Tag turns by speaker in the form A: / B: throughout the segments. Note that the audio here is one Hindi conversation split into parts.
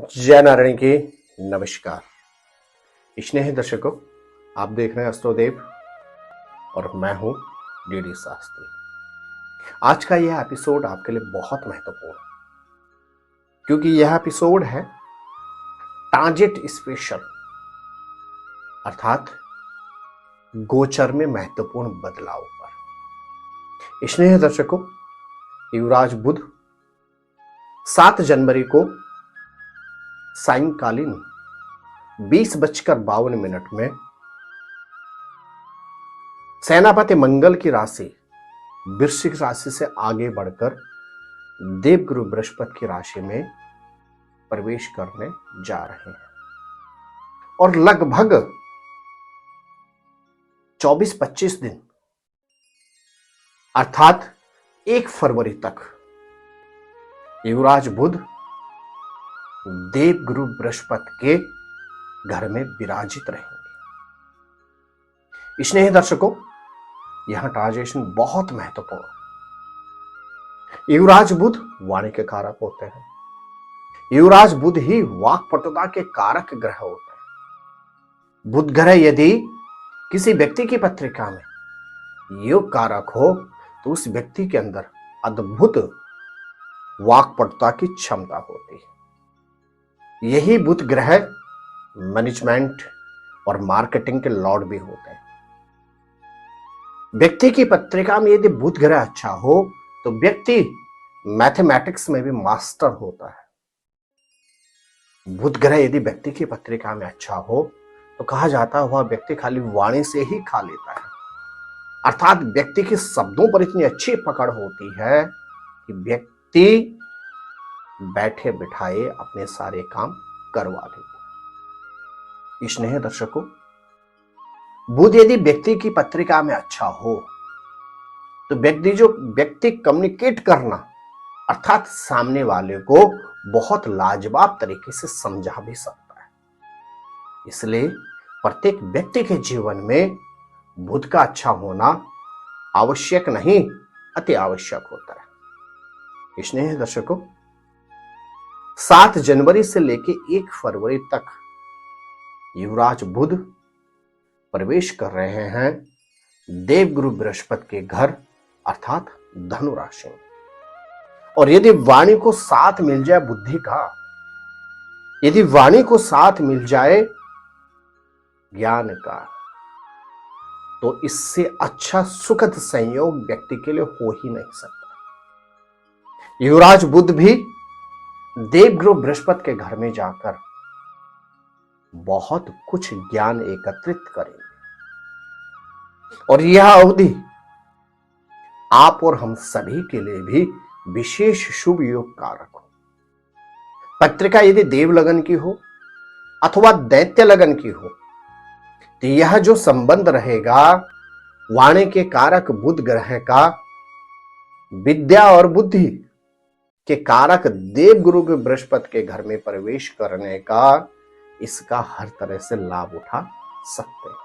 A: जय नारायण की नमस्कार। स्नेही दर्शकों, आप देख रहे हैं अस्त्रोदेव और मैं हूं डीडी शास्त्री। आज का यह एपिसोड आपके लिए बहुत महत्वपूर्ण है क्योंकि यह एपिसोड है ट्रांजिट स्पेशल, अर्थात गोचर में महत्वपूर्ण बदलाव पर। स्नेही दर्शकों, युवराज बुध 7 जनवरी को सायंकालीन 20:52 में सेनापति मंगल की राशि वृश्चिक राशि से आगे बढ़कर देवगुरु बृहस्पति की राशि में प्रवेश करने जा रहे हैं और लगभग 24-25 दिन अर्थात 1 फरवरी तक युवराज बुध देवगुरु बृहस्पति के घर में विराजित रहेंगे। स्नेही दर्शकों, यहां ट्रांजिशन बहुत महत्वपूर्ण है। युवराज बुध वाणी के कारक होते हैं। युवराज बुध ही वाक्पटुता के कारक ग्रह होते हैं। बुध ग्रह यदि किसी व्यक्ति की पत्रिका में योग कारक हो तो उस व्यक्ति के अंदर अद्भुत वाक्पटुता की क्षमता होती है। यही बुध ग्रह मैनेजमेंट और मार्केटिंग के लॉर्ड भी होते हैं। व्यक्ति की पत्रिका में यदि बुध ग्रह अच्छा हो तो व्यक्ति मैथमेटिक्स में भी मास्टर होता है। बुध ग्रह यदि व्यक्ति की पत्रिका में अच्छा हो तो कहा जाता है वह व्यक्ति खाली वाणी से ही खा लेता है, अर्थात व्यक्ति के शब्दों पर इतनी अच्छी पकड़ होती है कि व्यक्ति बैठे बिठाए अपने सारे काम करवा लेते। स्नेही दर्शकों, बुध यदि व्यक्ति की पत्रिका में अच्छा हो तो व्यक्ति कम्युनिकेट करना अर्थात सामने वाले को बहुत लाजवाब तरीके से समझा भी सकता है। इसलिए प्रत्येक व्यक्ति के जीवन में बुध का अच्छा होना आवश्यक नहीं, अति आवश्यक होता है। स्नेही दर्शकों, 7 जनवरी से लेकर 1 फरवरी तक युवराज बुध प्रवेश कर रहे हैं देवगुरु बृहस्पति के घर अर्थात धनु राशि में। और यदि वाणी को साथ मिल जाए बुद्धि का, यदि वाणी को साथ मिल जाए ज्ञान का, तो इससे अच्छा सुखद संयोग व्यक्ति के लिए हो ही नहीं सकता। युवराज बुध भी देवगुरु बृहस्पति के घर में जाकर बहुत कुछ ज्ञान एकत्रित करेंगे और यह अवधि आप और हम सभी के लिए भी विशेष शुभ योग कारक हो। पत्रिका यदि देव लगन की हो अथवा दैत्य लगन की हो तो यह जो संबंध रहेगा वाणी के कारक बुध ग्रह का विद्या और बुद्धि के कारक देवगुरु के बृहस्पति के घर में प्रवेश करने का, इसका हर तरह से लाभ उठा सकते हैं।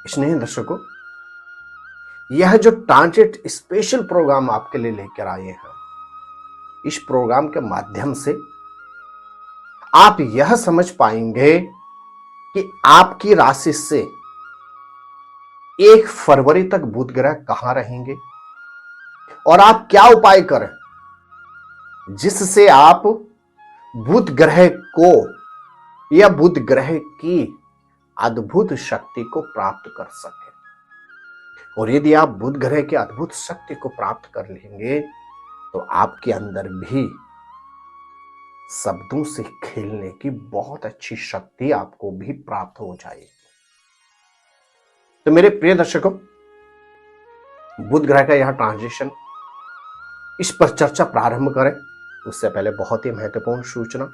A: स्नेही दर्शकों, यह जो ट्रांजिट स्पेशल प्रोग्राम आपके लिए लेकर आए हैं, इस प्रोग्राम के माध्यम से आप यह समझ पाएंगे कि आपकी राशि से 1 फरवरी तक बुध ग्रह कहां रहेंगे और आप क्या उपाय करें जिससे आप बुध ग्रह को या बुध ग्रह की अद्भुत शक्ति को प्राप्त कर सके। और यदि आप बुध ग्रह की अद्भुत शक्ति को प्राप्त कर लेंगे तो आपके अंदर भी शब्दों से खेलने की बहुत अच्छी शक्ति आपको भी प्राप्त हो जाएगी। तो मेरे प्रिय दर्शकों, बुध ग्रह का यह ट्रांजिशन, इस पर चर्चा प्रारंभ करें उससे पहले बहुत ही महत्वपूर्ण सूचना।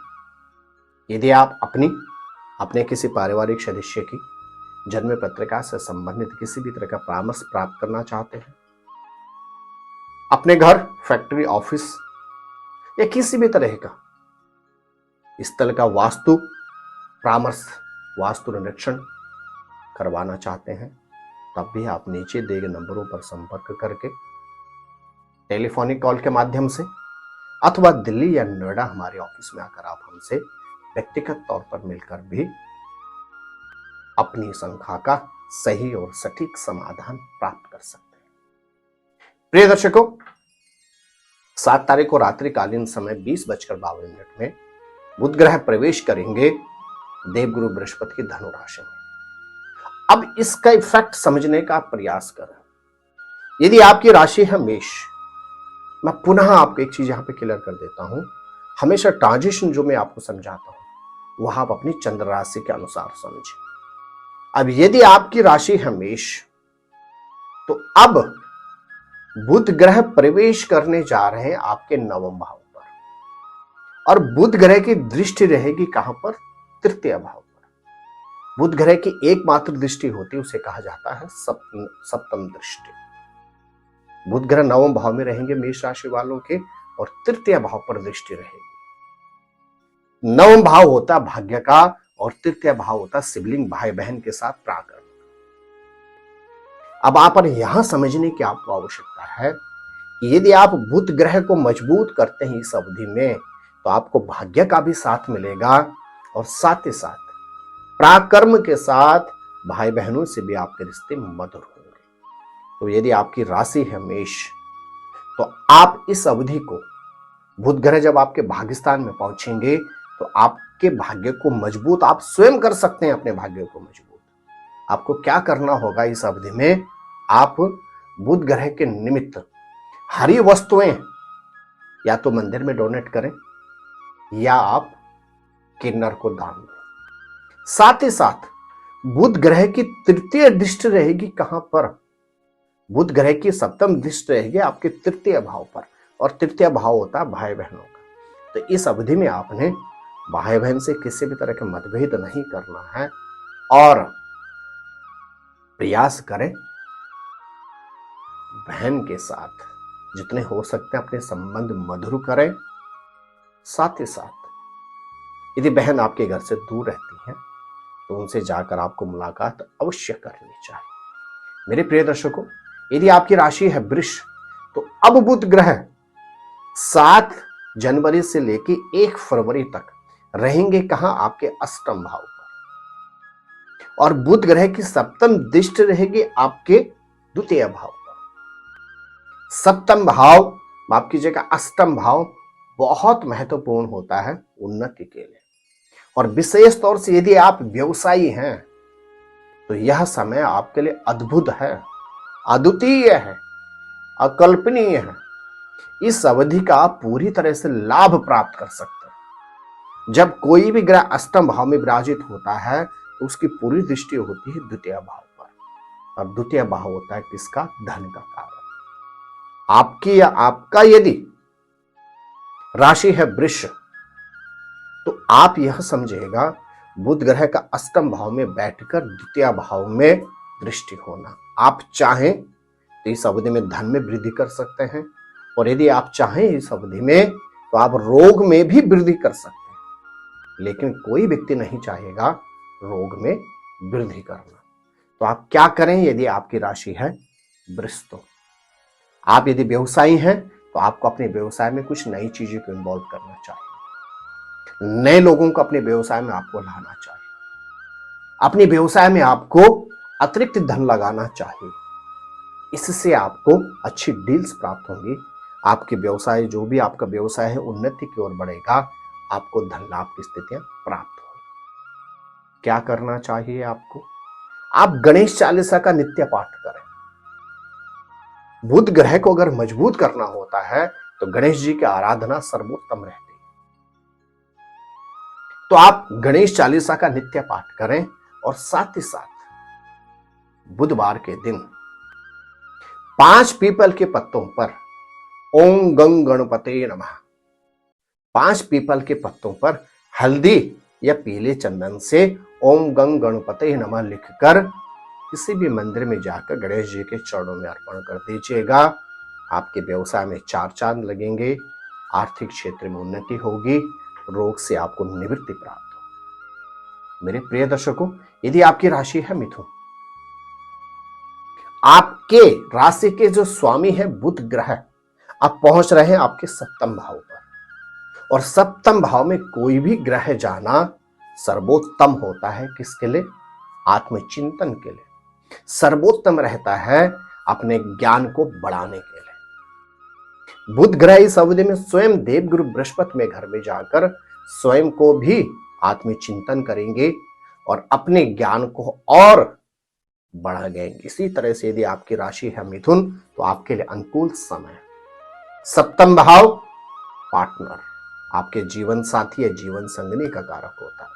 A: यदि आप अपने किसी पारिवारिक सदस्य की जन्म पत्रिका से संबंधित किसी भी तरह का परामर्श प्राप्त करना चाहते हैं, अपने घर, फैक्ट्री, ऑफिस या किसी भी तरह का स्थल का वास्तु परामर्श, वास्तु निरीक्षण करवाना चाहते हैं, तब भी आप नीचे दिए गए नंबरों पर संपर्क करके टेलीफोनिक कॉल के माध्यम से अथवा दिल्ली या नोएडा हमारे ऑफिस में आकर आप हमसे व्यक्तिगत तौर पर मिलकर भी अपनी शंका का सही और सटीक समाधान प्राप्त कर सकते हैं। प्रिय दर्शकों, 7 तारीख को रात्रिकालीन समय 20:52 में बुध ग्रह प्रवेश करेंगे देवगुरु बृहस्पति की धनु राशि में। अब इसका इफेक्ट समझने का प्रयास करें। यदि आपकी राशि है मेष, मैं पुनः आपको एक चीज यहां पे क्लियर कर देता हूं, हमेशा ट्रांजिशन जो मैं आपको समझाता हूं वह आप अपनी चंद्र राशि के अनुसार समझें। अब यदि आपकी राशि है मेष, तो अब बुध ग्रह प्रवेश करने जा रहे हैं आपके 9वें भाव पर, और बुध ग्रह की दृष्टि रहेगी कहां पर? तृतीय भाव पर। बुध ग्रह की एकमात्र दृष्टि होती है, उसे कहा जाता है सप्तम दृष्टि। बुध ग्रह 9वें भाव में रहेंगे मेष राशि वालों के, और तृतीय भाव पर दृष्टि रहेगी। 9वां भाव होता भाग्य का, और तृतीय भाव होता सिबलिंग, भाई बहन के साथ प्राकर्म। अब आप पर यहां समझने की आपको आवश्यकता है कि यदि आप बुध ग्रह को मजबूत करते हैं इस अवधि में, तो आपको भाग्य का भी साथ मिलेगा, और साथ ही साथ प्राकर्म के साथ भाई बहनों से भी आपके रिश्ते मधुर होंगे। तो यदि आपकी राशि है मेष, तो आप इस अवधि को, बुध ग्रह जब आपके भाग्यस्थान में पहुंचेंगे तो आपके भाग्य को मजबूत आप स्वयं कर सकते हैं। अपने भाग्य को मजबूत आपको क्या करना होगा इस अवधि में? आप बुध ग्रह के निमित्त हरी वस्तुएं या तो मंदिर में डोनेट करें, या आप किन्नर को दान दें। साथ ही साथ बुध ग्रह की तृतीय दृष्टि रहेगी कहां पर? बुध ग्रह की सप्तम दृष्टि रहेगी आपके तृतीय भाव पर, और तृतीय भाव होता है भाई बहनों का। तो इस अवधि में आपने भाई बहन से किसी भी तरह का मतभेद नहीं करना है, और प्रयास करें बहन के साथ जितने हो सकते हैं अपने संबंध मधुर करें। साथ ही साथ यदि बहन आपके घर से दूर रहती है तो उनसे जाकर आपको मुलाकात अवश्य करनी चाहिए। मेरे प्रिय दर्शकों, यदि आपकी राशि है वृष, तो अब बुध ग्रह 7 जनवरी से लेकर 1 फरवरी तक रहेंगे कहां? आपके अष्टम भाव पर, और बुध ग्रह की सप्तम दृष्टि रहेगी आपके द्वितीय भाव पर। सप्तम भाव, माफ कीजिएगा, अष्टम भाव बहुत महत्वपूर्ण होता है उन्नति के लिए, और विशेष तौर से यदि आप व्यवसायी हैं तो यह समय आपके लिए अद्भुत है, अद्वितीय है, अकल्पनीय है। इस अवधि का आप पूरी तरह से लाभ प्राप्त कर सकते हैं। जब कोई भी ग्रह अष्टम भाव में विराजित होता है तो उसकी पूरी दृष्टि होती है द्वितीय भाव पर, और द्वितीय भाव होता है किसका? धन का कारक। आपकी या आपका यदि राशि है वृष, तो आप यह समझिएगा बुध ग्रह का अष्टम भाव में बैठकर द्वितीय भाव में दृष्टि होना। आप चाहें तो इस अवधि में धन में वृद्धि कर सकते हैं, और यदि आप चाहें इस अवधि में तो आप रोग में भी वृद्धि कर सकते हैं। लेकिन कोई व्यक्ति नहीं चाहेगा रोग में वृद्धि करना। तो आप क्या करें? यदि आपकी राशि है वृष, तो आप यदि व्यवसायी हैं तो आपको अपने व्यवसाय में कुछ नई चीजों को इन्वॉल्व करना चाहिए। नए लोगों को अपने व्यवसाय में आपको लाना चाहिए। अपने व्यवसाय में आपको अतिरिक्त धन लगाना चाहिए। इससे आपको अच्छी डील्स प्राप्त होंगी। आपके व्यवसाय, जो भी आपका व्यवसाय है, उन्नति की ओर बढ़ेगा। आपको धन लाभ की स्थितियां प्राप्त होंगी। क्या करना चाहिए आपको? आप गणेश चालीसा का नित्य पाठ करें। बुध ग्रह को अगर मजबूत करना होता है तो गणेश जी की आराधना सर्वोत्तम रहती है। तो आप गणेश चालीसा का नित्य पाठ करें, और साथ ही साथ बुधवार के दिन 5 पीपल के पत्तों पर ओम गंग गणपते नमः, 5 पीपल के पत्तों पर हल्दी या पीले चंदन से ओम गंग गणपते नमः लिखकर किसी भी मंदिर में जाकर गणेश जी के चरणों में अर्पण कर दीजिएगा। आपके व्यवसाय में 4 चांद लगेंगे, आर्थिक क्षेत्र में उन्नति होगी, रोग से आपको निवृत्ति प्राप्त हो। मेरे प्रिय दर्शकों, यदि आपकी राशि है मिथुन, आपके राशि के जो स्वामी है बुध ग्रह अब पहुंच रहे हैं आपके 7वें भाव पर, और सप्तम भाव में कोई भी ग्रह जाना सर्वोत्तम होता है। किसके लिए? आत्मचिंतन के लिए। सर्वोत्तम रहता है अपने ज्ञान को बढ़ाने के लिए। बुध ग्रह इस अवधि में स्वयं देवगुरु बृहस्पति में घर में जाकर स्वयं को भी आत्मचिंतन करेंगे और अपने ज्ञान को और बढ़ा गए। इसी तरह से यदि आपकी राशि है मिथुन तो आपके लिए अनुकूल समय। सप्तम भाव पार्टनर, आपके जीवन साथी या जीवन संगनी का कारक होता है।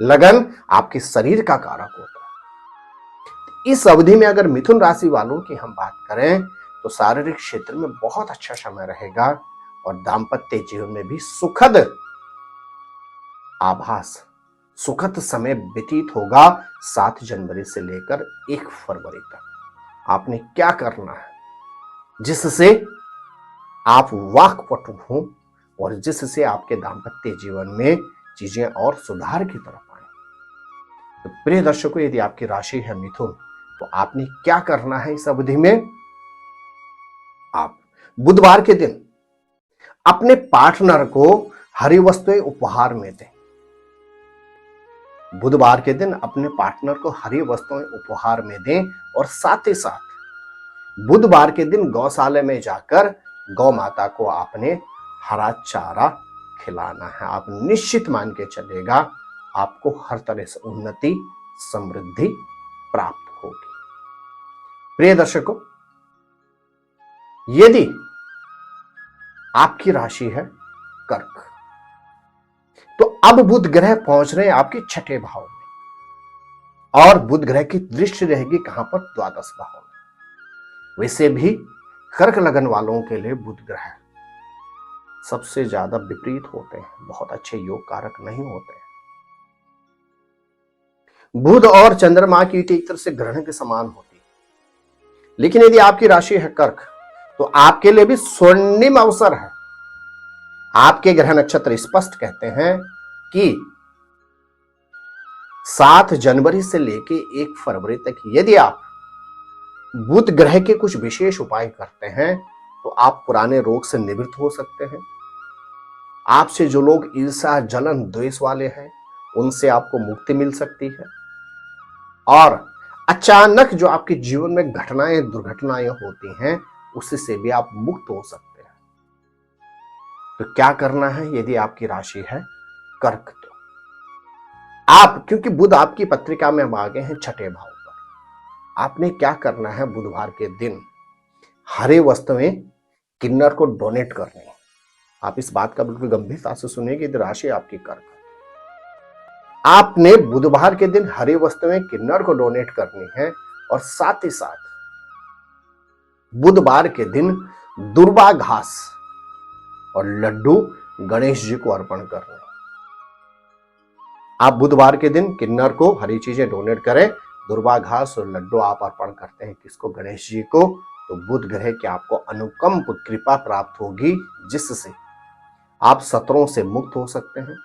A: लगन आपके शरीर का कारक होता है। इस अवधि में अगर मिथुन राशि वालों की हम बात करें तो शारीरिक क्षेत्र में बहुत अच्छा समय रहेगा और दाम्पत्य जीवन में भी सुखद आभास, सुखद समय व्यतीत होगा। 7 जनवरी से लेकर 1 फरवरी तक आपने क्या करना है जिससे आप वाक्पटु हो और जिससे आपके दाम्पत्य जीवन में चीजें और सुधार की तरफ आए। तो प्रिय दर्शकों, यदि आपकी राशि है मिथुन तो आपने क्या करना है इस अवधि में? आप बुधवार के दिन अपने पार्टनर को हरी वस्तुएं उपहार में दें। बुधवार के दिन अपने पार्टनर को हरी वस्तुएं उपहार में दें और साथ ही साथ बुधवार के दिन गौशाला में जाकर गौ माता को आपने हरा चारा खिलाना है। आप निश्चित मान के चलेगा आपको हर तरह से उन्नति समृद्धि प्राप्त होगी। प्रिय दर्शकों, यदि आपकी राशि है कर्क तो अब बुध ग्रह पहुंच रहे हैं आपके 6ठे भाव में और बुध ग्रह की दृष्टि रहेगी कहां पर? द्वादश भाव में। वैसे भी कर्क लगन वालों के लिए बुध ग्रह सबसे ज्यादा विपरीत होते हैं, बहुत अच्छे योग कारक नहीं होते हैं। बुध और चंद्रमा की एक तरह से ग्रहण के समान होती है, लेकिन यदि आपकी राशि है कर्क तो आपके लिए भी स्वर्णिम अवसर है। आपके ग्रह नक्षत्र स्पष्ट कहते हैं कि 7 जनवरी से लेके 1 फरवरी तक यदि आप बुध ग्रह के कुछ विशेष उपाय करते हैं तो आप पुराने रोग से निवृत्त हो सकते हैं। आपसे जो लोग ईर्ष्या जलन द्वेष वाले हैं उनसे आपको मुक्ति मिल सकती है और अचानक जो आपके जीवन में घटनाएं दुर्घटनाएं होती हैं उससे भी आप मुक्त हो सकते हैं। तो क्या करना है यदि आपकी राशि है कर्क? तो आप, क्योंकि बुध आपकी पत्रिका में हम आ गए हैं 6ठे भाव पर, आपने क्या करना है? बुधवार के दिन हरे वस्तुएं किन्नर को डोनेट करनी है। आप इस बात का बिल्कुल गंभीरता से सुनिए। यदि राशि आपकी कर्क, आपने बुधवार के दिन हरी वस्तुएं किन्नर को डोनेट करनी है और साथ ही साथ बुधवार के दिन दुर्वा घास और लड्डू गणेश जी को अर्पण करने। आप बुधवार के दिन किन्नर को हरी चीजें डोनेट करें, दुर्वा घास और लड्डू आप अर्पण करते हैं किसको? गणेश जी को। तो बुध ग्रह की आपको अनुकंप कृपा प्राप्त होगी जिससे आप शत्रुओं से मुक्त हो सकते हैं,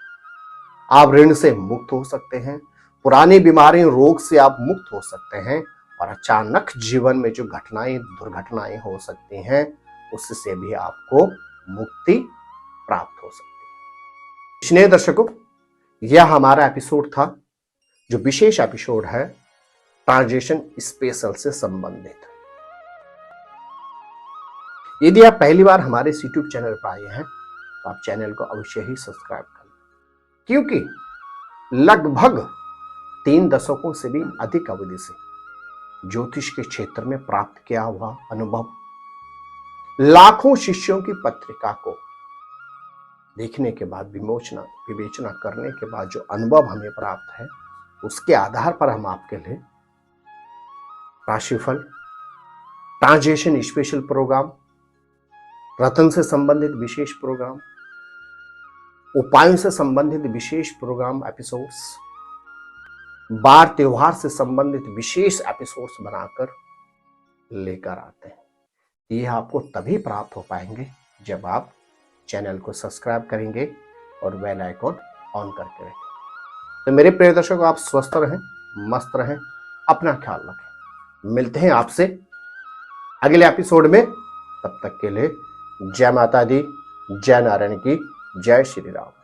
A: आप ऋण से मुक्त हो सकते हैं, पुरानी बीमारी रोग से आप मुक्त हो सकते हैं और अचानक जीवन में जो घटनाएं दुर्घटनाएं हो सकती हैं उससे भी आपको मुक्ति प्राप्त हो सकती है। स्नेह दर्शकों, यह हमारा एपिसोड था जो विशेष एपिसोड है ट्रांजिशन स्पेशल से संबंधित। यदि आप पहली बार हमारे इस YouTube चैनल पर आए हैं तो आप चैनल को अवश्य ही सब्सक्राइब कर लें, क्योंकि लगभग 3 दशकों से भी अधिक अवधि से ज्योतिष के क्षेत्र में प्राप्त किया हुआ अनुभव, लाखों शिष्यों की पत्रिका को देखने के बाद विवेचना करने के बाद जो अनुभव हमें प्राप्त है उसके आधार पर हम आपके लिए राशिफल, ट्रांजिशन स्पेशल प्रोग्राम, रत्न से संबंधित विशेष प्रोग्राम, उपायों से संबंधित विशेष प्रोग्राम एपिसोड्स, बार त्योहार से संबंधित विशेष एपिसोड्स बनाकर लेकर आते हैं। ये आपको तभी प्राप्त हो पाएंगे जब आप चैनल को सब्सक्राइब करेंगे और बेल आइकॉन ऑन करके रखें। तो मेरे प्रिय दर्शकों, आप स्वस्थ रहें, मस्त रहें, अपना ख्याल रखें। मिलते हैं आपसे अगले एपिसोड में। तब तक के लिए जय माता दी, जय नारायण की जय श्री राम।